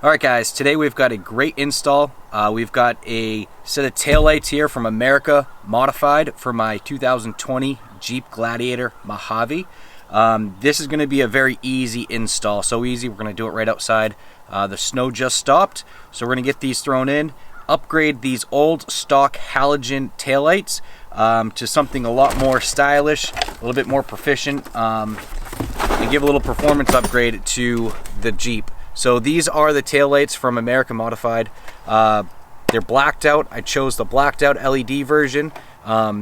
Alright guys, today we've got a great install. We've got a set of taillights here from America, modified for my 2020 Jeep Gladiator Mojave. This is going to be a very easy install, so easy we're going to do it right outside. The snow just stopped, so we're going to get these thrown in, upgrade these old stock halogen taillights to something a lot more stylish, a little bit more proficient, and give a little performance upgrade to the Jeep. So these are the taillights from America Modified. They're blacked out. I chose the blacked out LED version.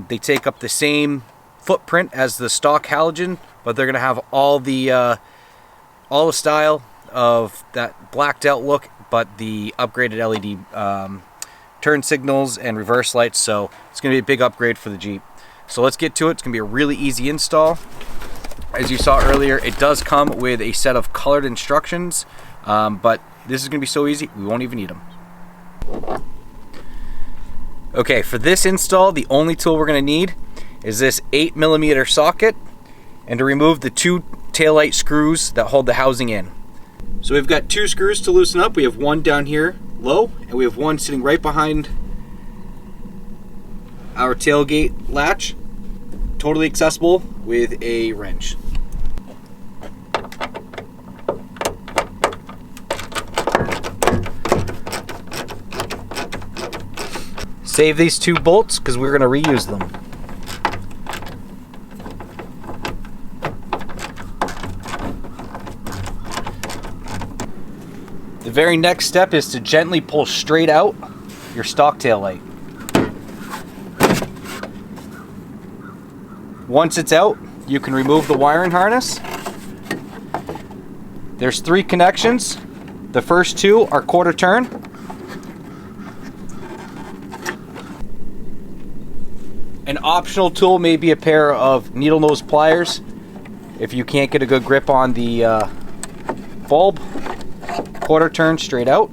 They take up the same footprint as the stock halogen, but they're gonna have all the style of that blacked out look, but the upgraded LED turn signals and reverse lights. So it's gonna be a big upgrade for the Jeep. So let's get to it. It's gonna be a really easy install. As you saw earlier, it does come with a set of colored instructions. But this is going to be so easy, we won't even need them. Okay, for this install, the only tool we're going to need is this 8mm socket, and to remove the two taillight screws that hold the housing in. So we've got two screws to loosen up. We have one down here low, and we have one sitting right behind our tailgate latch, totally accessible with a wrench. Save these two bolts because we're going to reuse them. The very next step is to gently pull straight out your stock tail light. Once it's out, you can remove the wiring harness. There's 3 connections. The first 2 are quarter turn. An optional tool may be a pair of needle nose pliers if you can't get a good grip on the bulb. Quarter turn straight out.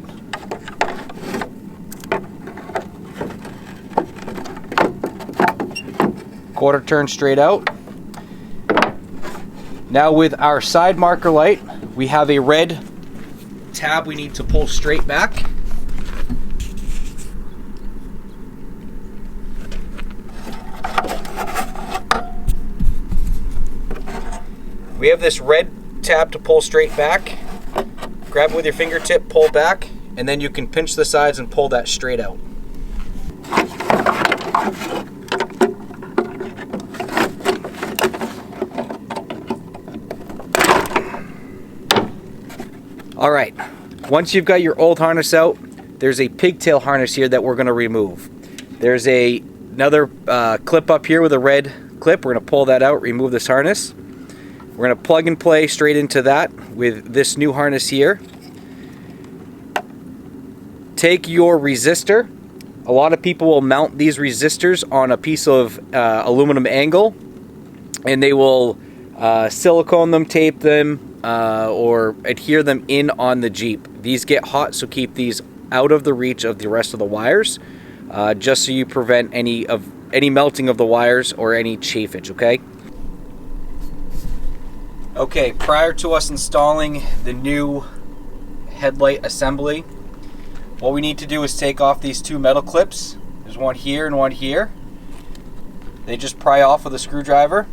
Quarter turn straight out. Now with our side marker light, we have a red tab we need to pull straight back. We have this red tab to pull straight back. Grab it with your fingertip, pull back, and then you can pinch the sides and pull that straight out. All right, once you've got your old harness out, there's a pigtail harness here that we're going to remove. There's another clip up here with a red clip. We're going to pull that out, remove this harness. We're going to plug and play straight into that with this new harness here. Take your resistor. A lot of people will mount these resistors on a piece of aluminum angle, and they will silicone them, tape them, or adhere them in on the Jeep. These get hot, so keep these out of the reach of the rest of the wires, just so you prevent any melting of the wires or any chafage, okay? Okay, prior to us installing the new headlight assembly, what we need to do is take off these 2 metal clips. There's one here and one here. They just pry off with a screwdriver,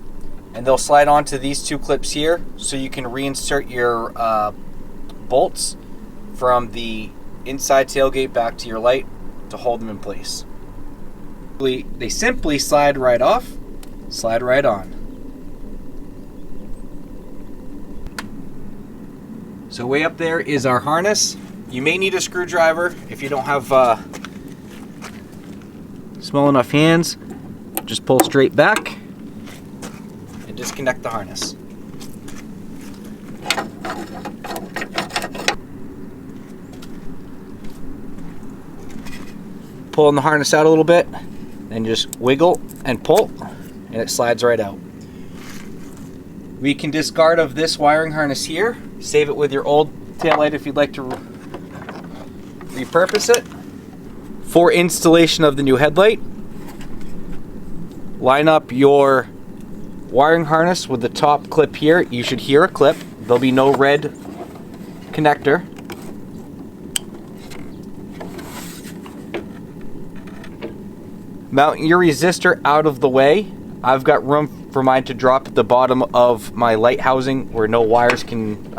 and they'll slide onto these 2 clips here, so you can reinsert your bolts from the inside tailgate back to your light to hold them in place. They simply slide right off, slide right on. So way up there is our harness. You may need a screwdriver if you don't have small enough hands. Just pull straight back and disconnect the harness. Pulling the harness out a little bit, then just wiggle and pull, and it slides right out. We can discard of this wiring harness here. Save it with your old taillight if you'd like to repurpose it. For installation of the new headlight, line up your wiring harness with the top clip here. You should hear a clip. There'll be no red connector. Mount your resistor out of the way. I've got room for mine to drop at the bottom of my light housing where no wires can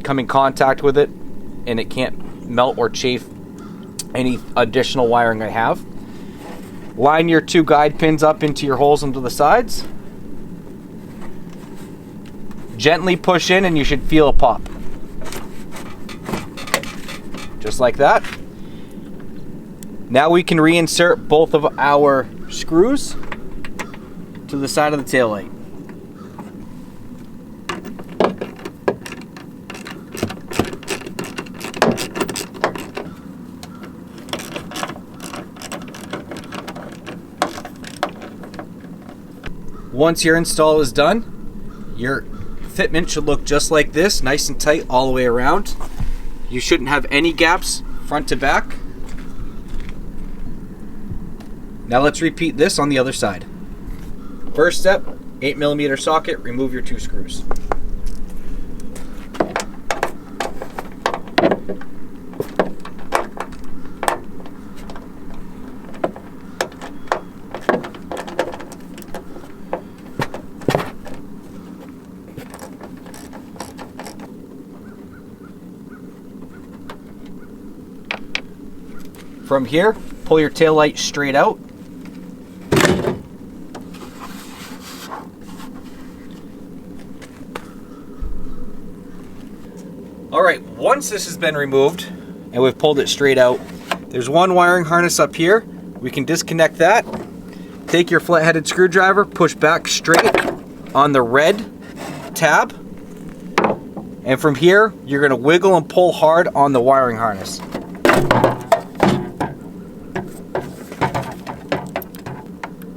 come in contact with it, and it can't melt or chafe any additional wiring I have. Line your 2 guide pins up into your holes into the sides. Gently push in and you should feel a pop. Just like that. Now we can reinsert both of our screws to the side of the taillight. Once your install is done, your fitment should look just like this, nice and tight all the way around. You shouldn't have any gaps front to back. Now let's repeat this on the other side. First step, 8mm socket, remove your 2 screws. From here, pull your tail light straight out. Alright, once this has been removed and we've pulled it straight out, there's one wiring harness up here. We can disconnect that. Take your flat-headed screwdriver, push back straight on the red tab, and from here, you're going to wiggle and pull hard on the wiring harness.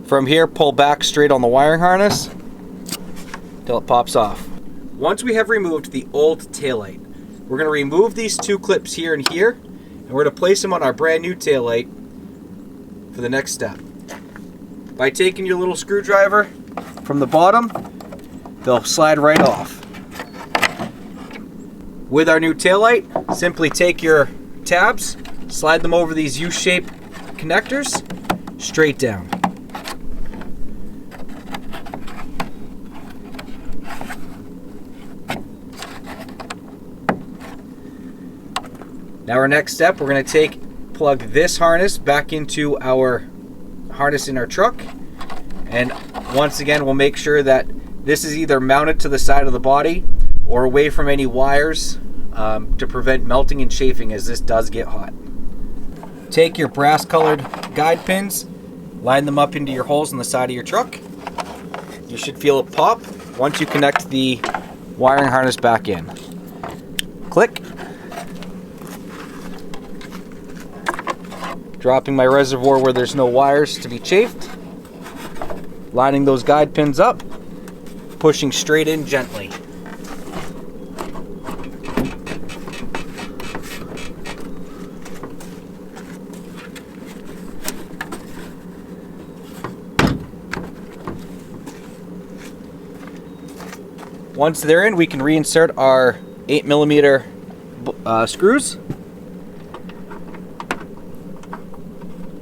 From here, pull back straight on the wiring harness till it pops off. Once we have removed the old taillight, we're going to remove these 2 clips here and here, and we're going to place them on our brand new taillight for the next step. By taking your little screwdriver from the bottom, they'll slide right off. With our new taillight, simply take your tabs, slide them over these U-shaped connectors, straight down. Now our next step, we're going to plug this harness back into our harness in our truck, and once again we'll make sure that this is either mounted to the side of the body or away from any wires to prevent melting and chafing, as this does get hot. Take your brass colored guide pins, line them up into your holes in the side of your truck. You should feel a pop once you connect the wiring harness back in. Click. Dropping my reservoir where there's no wires to be chafed. Lining those guide pins up, pushing straight in gently. Once they're in, we can reinsert our 8mm screws.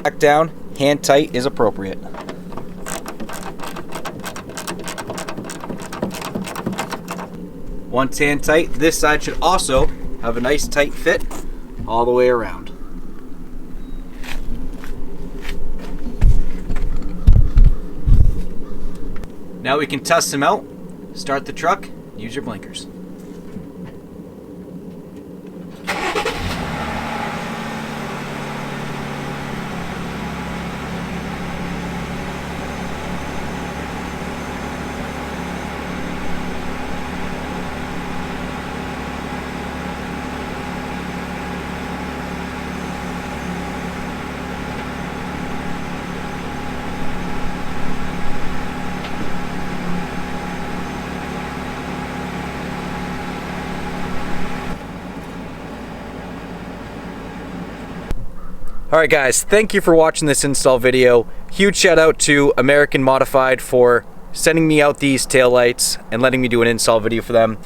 Back down, hand tight is appropriate. Once hand tight, this side should also have a nice tight fit all the way around. Now we can test them out. Start the truck, use your blinkers. Alright guys, thank you for watching this install video. Huge shout out to American Modified for sending me out these taillights and letting me do an install video for them.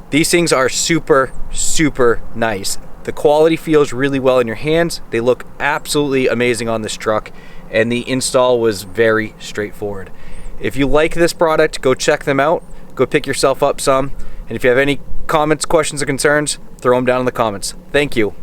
These things are super, super nice. The quality feels really well in your hands. They look absolutely amazing on this truck, and the install was very straightforward. If you like this product, go check them out. Go pick yourself up some. And if you have any comments, questions, or concerns, throw them down in the comments. Thank you.